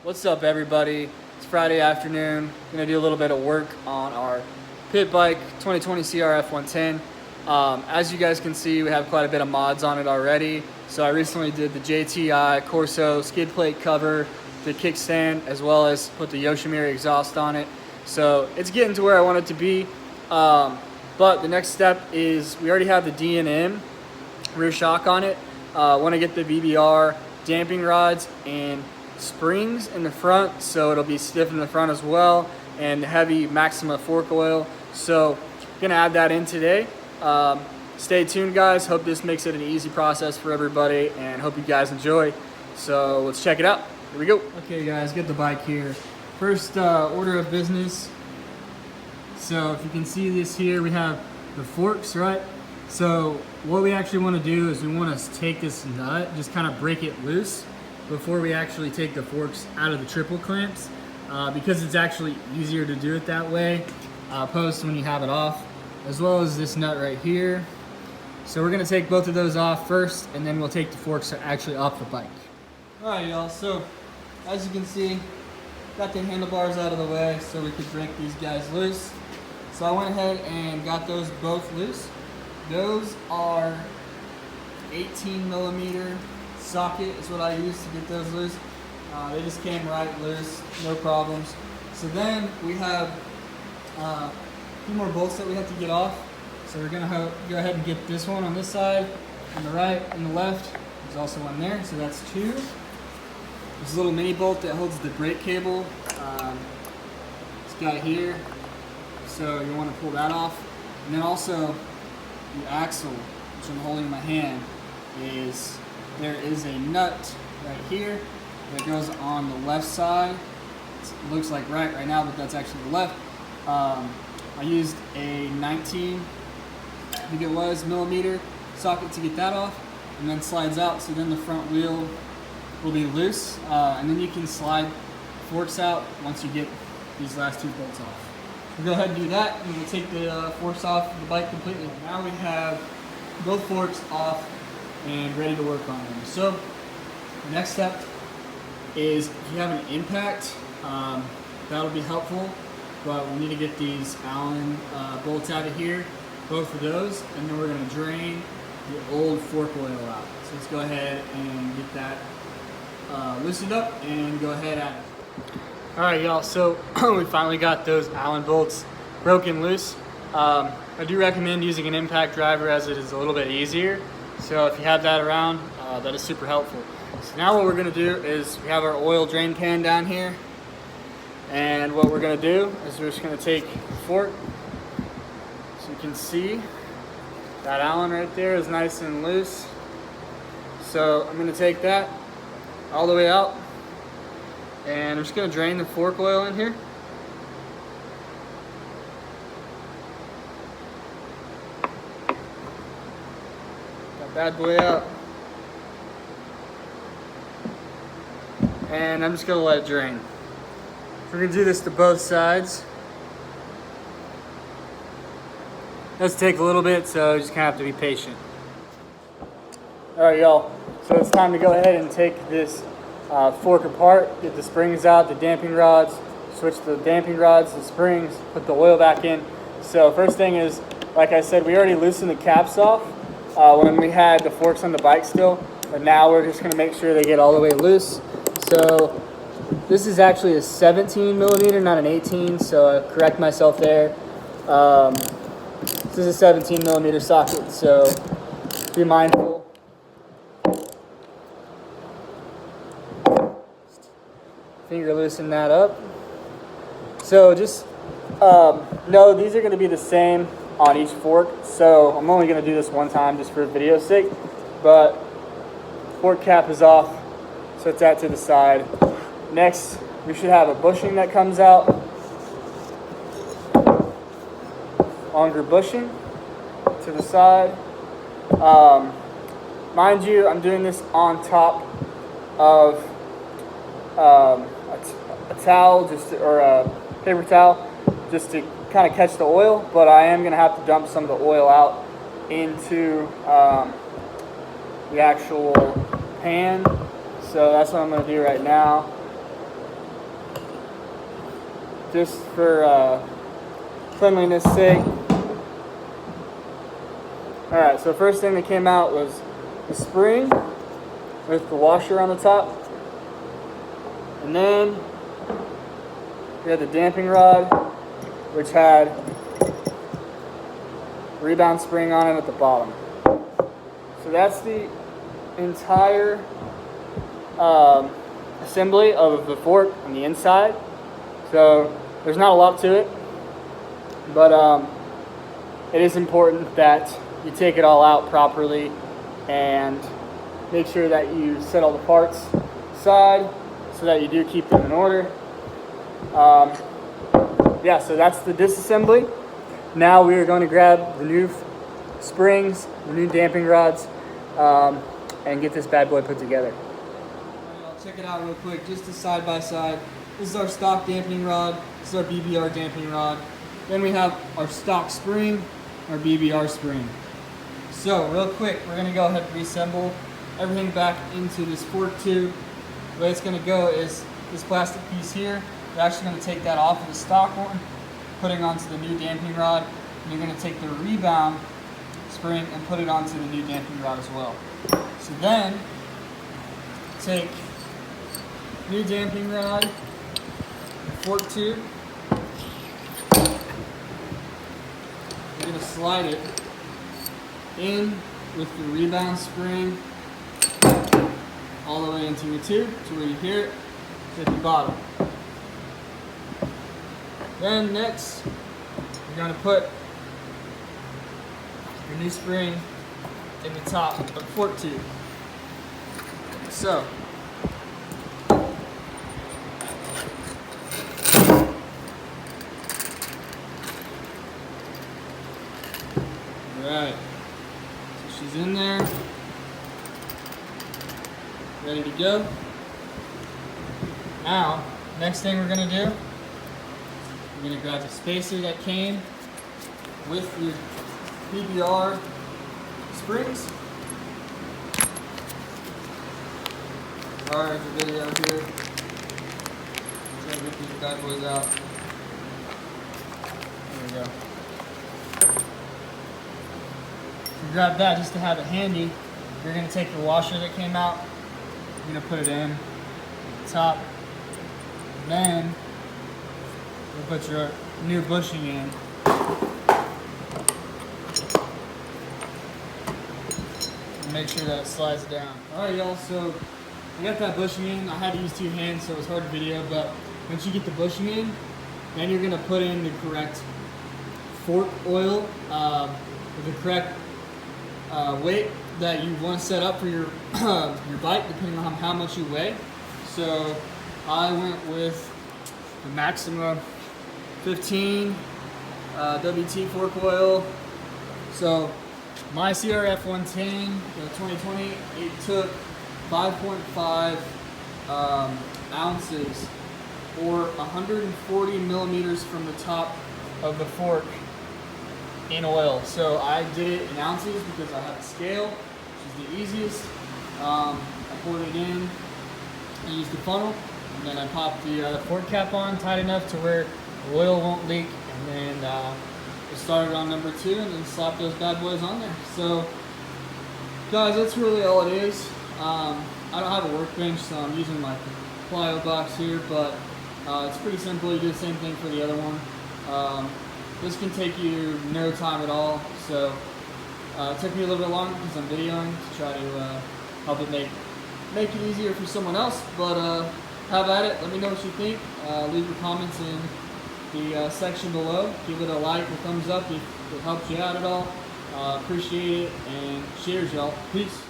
What's up, everybody? It's Friday afternoon. Gonna do a little bit of work on our pit bike 2020 CRF110. As you guys can see, we have quite a bit of mods on it already. So I recently did the JTI Corso skid plate cover, the kickstand, as well as put the Yoshimiri exhaust on it. So it's getting to where I want it to be. But the next step is we already have the D&M rear shock on it. Want to get the BBR damping rods and springs in the front, so it'll be stiff in the front as well, and heavy Maxima fork oil. So gonna add that in today. Stay tuned, guys. Hope this makes it an easy process for everybody, and hope you guys enjoy. So let's check it out. Here we go. Okay, guys, get the bike here. First order of business. So if you can see this here, we have the forks, right? So what we actually want to do is we want to take this nut, just kind of break it loose before we actually take the forks out of the triple clamps, because it's actually easier to do it that way opposed to when you have it off, as well as this nut right here. So we're going to take both of those off first, and then we'll take the forks actually off the bike. Alright, y'all, so as you can see, got the handlebars out of the way so we could break these guys loose. So I went ahead and got those both loose. Those are 18 millimeter socket is what I used to get those loose. They just came right loose, no problems. So then we have a few more bolts that we have to get off. So we're gonna go ahead and get this one on this side, on the right, and the left. There's also one there, so that's two. There's a little mini bolt that holds the brake cable. This guy here. So you want to pull that off. And then also the axle, which I'm holding in my hand, there is a nut right here that goes on the left side. It looks like right now, but that's actually the left. I used a 19, I think it was, millimeter socket to get that off, and then slides out, so then the front wheel will be loose, and then you can slide forks out once you get these last two bolts off. We'll go ahead and do that, and we'll take the forks off the bike completely. Now we have both forks off and ready to work on them. So the next step is, if you have an impact, that'll be helpful, but we need to get these Allen bolts out of here, both of those, and then we're going to drain the old fork oil out. So let's go ahead and get that loosened up and go ahead at it. Alright, y'all, so we finally got those Allen bolts broken loose. I do recommend using an impact driver, as it is a little bit easier. So if you have that around, that is super helpful. So now what we're going to do is, we have our oil drain pan down here, and what we're going to do is we're just going to take the fork. So you can see that Allen right there is nice and loose. So I'm going to take that all the way out, and I'm just going to drain the fork oil in here. Got that boy out. And I'm just going to let it drain. We're going to do this to both sides. It does take a little bit, so you just kind of have to be patient. Alright, y'all. So it's time to go ahead and take this fork apart, get the springs out, the damping rods, switch the damping rods, the springs, put the oil back in. So first thing is, like I said, we already loosened the caps off when we had the forks on the bike still, but now we're just going to make sure they get all the way loose. So this is actually a 17 millimeter, not an 18, so I correct myself there. This is a 17 millimeter socket, so be mindful. Finger loosen that up. So just know these are going to be the same on each fork, so I'm only going to do this one time just for video's sake, but fork cap is off, set that to the side. Next, we should have a bushing that comes out, longer bushing to the side. Mind you, I'm doing this on top of a towel, or a paper towel, just to kind of catch the oil, but I am going to have to dump some of the oil out into the actual pan. So that's what I'm going to do right now. just for cleanliness sake. Alright, so first thing that came out was the spring with the washer on the top. And then we had the damping rod, which had rebound spring on it at the bottom. So that's the entire assembly of the fork on the inside. So there's not a lot to it, but it is important that you take it all out properly and make sure that you set all the parts aside so that you do keep them in order. Yeah, so that's the disassembly. Now we are going to grab the new springs, the new damping rods, and get this bad boy put together. I'll check it out real quick, just a side by side. This is our stock damping rod. This is our BBR damping rod. Then we have our stock spring, our BBR spring. So real quick, we're going to go ahead and reassemble everything back into this fork tube. The way it's going to go is this plastic piece here. We're actually going to take that off of the stock one, putting onto the new damping rod. And you're going to take the rebound spring and put it onto the new damping rod as well. So then, take new damping rod, fork tube. You're going to slide it in with the rebound spring all the way into your tube to where you hear it at the bottom. Then next, you're going to put your new spring in the top of the fork tube. So, alright, so she's in there, ready to go. Now, next thing we're going to do, we're going to grab the spacer that came with your BBR springs. Alright, the video here. Try to get these bad boys out. There we go. So grab that just to have it handy. You're going to take the washer that came out. You're going to put it in at the top. Then you'll put your new bushing in. And make sure that it slides down. Alright y'all, so I got that bushing in. I had to use 2 hands, so it was hard to video, but once you get the bushing in, then you're going to put in the correct fork oil with the correct weight that you want to set up for your your bike, depending on how much you weigh. So I went with the Maxima 15 WT fork oil. So my CRF110, the 2020, it took 5.5 ounces or 140 millimeters from the top of the fork in oil. So I did it in ounces because I have a scale, which is the easiest. I poured it in, I used the funnel, and then I popped the fork cap on tight enough to where the oil won't leak, and then we started on number 2 and then slapped those bad boys on there. So guys, that's really all it is. I don't have a workbench, so I'm using my plyo box here, but it's pretty simple. You do the same thing for the other one. This can take you no time at all, so it took me a little bit longer because I'm videoing to try to help it make it easier for someone else. But have at it. Let me know what you think. Leave your comments in the section below. Give it a like or thumbs up if it helps you out at all. Appreciate it, and cheers, y'all. Peace.